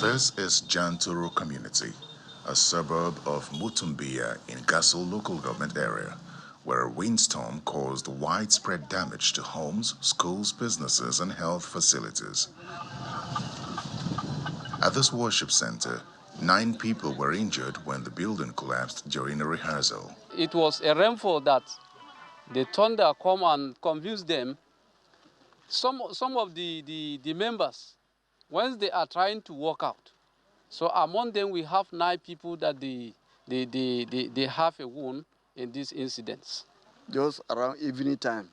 This is Janturu community, a suburb of Mutumbia in Gasol local government area, where a windstorm caused widespread damage to homes, schools, businesses, and health facilities. At this worship center, 9 people were injured when the building collapsed during a rehearsal. It was a rainfall that the thunder come and confused them. Some of the members, once they are trying to walk out, so among them we have 9 people that they have a wound in these incidents. Just around evening time,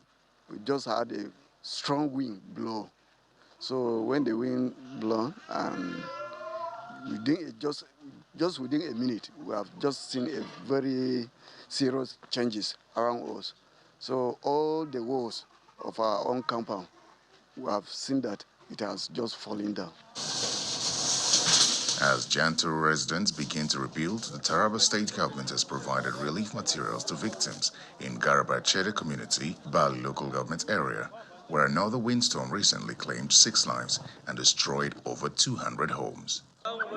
we just had a strong wind blow. So when the wind blew, and just within a minute, we have just seen a very serious changes around us. So all the walls of our own compound, we have seen that it has just fallen down. As Janturu residents begin to rebuild, the Taraba state government has provided relief materials to victims in Garabachede community, Bali local government area, where another windstorm recently claimed 6 lives and destroyed over 200 homes.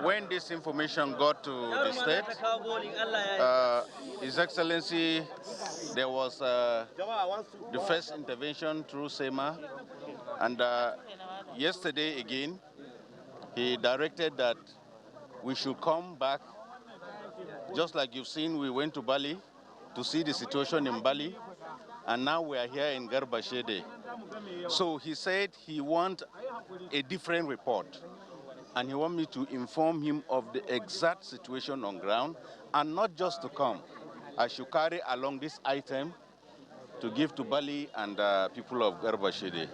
When this information got to the state, His Excellency, there was the first intervention through SEMA, and yesterday again, he directed that we should come back. Just like you've seen, we went to Bali to see the situation in Bali, and now we are here in Garbashede. So he said he wants a different report, and he wants me to inform him of the exact situation on ground, and not just to come. I should carry along this item to give to Bali and people of Garbashede.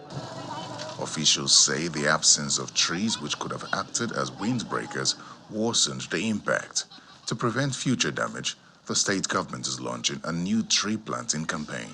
Officials say the absence of trees which could have acted as windbreakers worsened the impact. To prevent future damage, the state government is launching a new tree planting campaign.